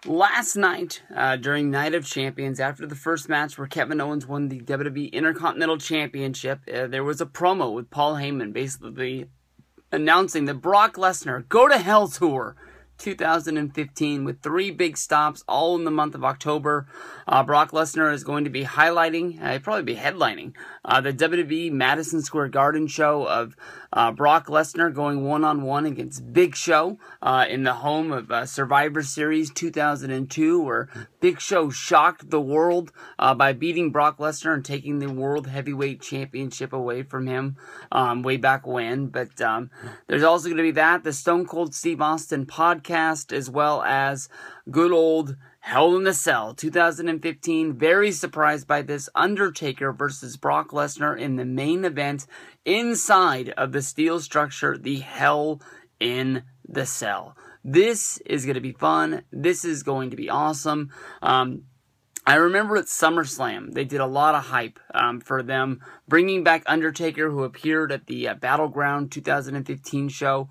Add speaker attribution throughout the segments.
Speaker 1: last night, during Night of Champions, after the first match where Kevin Owens won the WWE Intercontinental Championship, there was a promo with Paul Heyman basically announcing the Brock Lesnar Go to Hell Tour 2015 with 3 big stops all in the month of October. Brock Lesnar is going to be highlighting, he'll probably be headlining, the WWE Madison Square Garden show of Brock Lesnar going one-on-one against Big Show in the home of Survivor Series 2002, where Big Show shocked the world by beating Brock Lesnar and taking the World Heavyweight Championship away from him way back when. But there's also going to be that, the Stone Cold Steve Austin podcast, as well as good old Hell in a Cell 2015. Very surprised by this. Undertaker versus Brock Lesnar in the main event inside of the steel structure, the Hell in the Cell. This is going to be fun. This is going to be awesome. I remember at SummerSlam, they did a lot of hype for them bringing back Undertaker, who appeared at the Battleground 2015 show.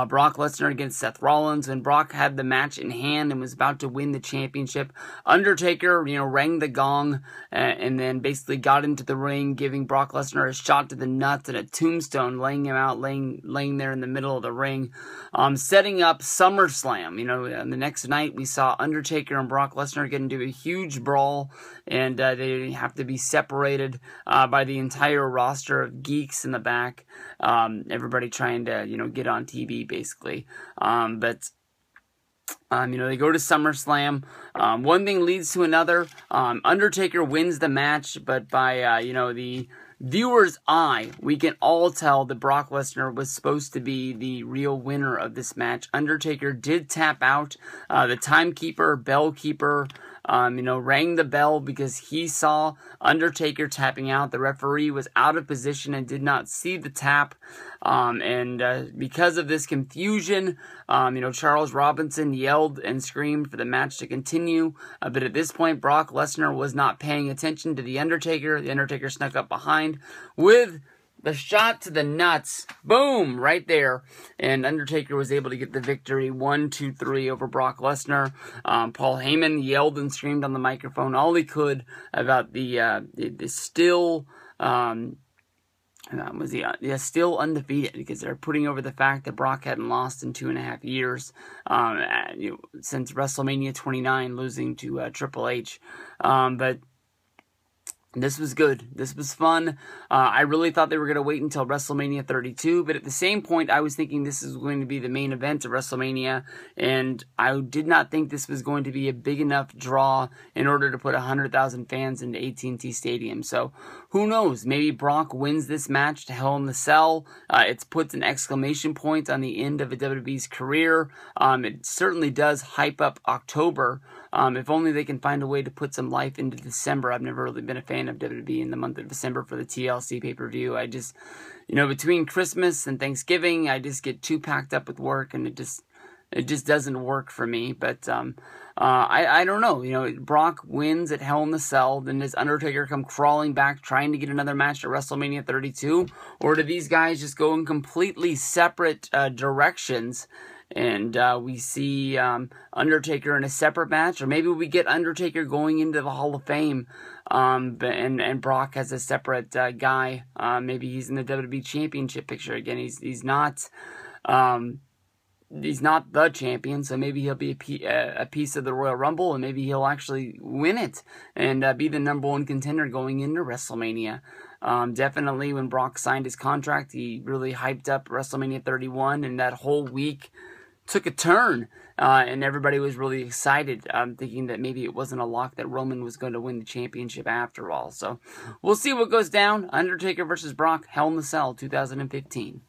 Speaker 1: Brock Lesnar against Seth Rollins, when Brock had the match in hand and was about to win the championship. Undertaker, rang the gong and then basically got into the ring, giving Brock Lesnar a shot to the nuts and a tombstone, laying him out, laying there in the middle of the ring, setting up SummerSlam. The next night we saw Undertaker and Brock Lesnar get into a huge brawl, and they have to be separated by the entire roster of geeks in the back. Everybody trying to, get on TV, basically. But they go to SummerSlam. One thing leads to another. Undertaker wins the match, but by, the viewer's eye, we can all tell that Brock Lesnar was supposed to be the real winner of this match. Undertaker did tap out. The timekeeper, bellkeeper, rang the bell because he saw Undertaker tapping out. The referee was out of position and did not see the tap. Because of this confusion, Charles Robinson yelled and screamed for the match to continue. But at this point, Brock Lesnar was not paying attention to The Undertaker. The Undertaker snuck up behind with the shot to the nuts. Boom! Right there. And Undertaker was able to get the victory 1-2-3 over Brock Lesnar. Paul Heyman yelled and screamed on the microphone all he could about the still still undefeated, because they're putting over the fact that Brock hadn't lost in 2.5 years since WrestleMania 29, losing to Triple H. But this was good. This was fun. I really thought they were going to wait until WrestleMania 32, but at the same point, I was thinking this is going to be the main event of WrestleMania, and I did not think this was going to be a big enough draw in order to put 100,000 fans into AT&T Stadium. So, who knows? Maybe Brock wins this match to Hell in the Cell. It puts an exclamation point on the end of a WWE's career. It certainly does hype up October. If only they can find a way to put some life into December. I've never really been a fan of WWE in the month of December for the TLC pay-per-view. I just, between Christmas and Thanksgiving, I just get too packed up with work, and it just doesn't work for me. But I don't know. Brock wins at Hell in the Cell. Then does Undertaker come crawling back trying to get another match at WrestleMania 32? Or do these guys just go in completely separate directions? And we see Undertaker in a separate match, or maybe we get Undertaker going into the Hall of Fame, and Brock has a separate guy. Maybe he's in the WWE Championship picture again. He's not the champion, so maybe he'll be a piece of the Royal Rumble, and maybe he'll actually win it and be the #1 contender going into WrestleMania. Definitely when Brock signed his contract, he really hyped up WrestleMania 31, and that whole week took a turn, and everybody was really excited, thinking that maybe it wasn't a lock that Roman was going to win the championship after all. So we'll see what goes down. Undertaker versus Brock, Hell in the Cell 2015.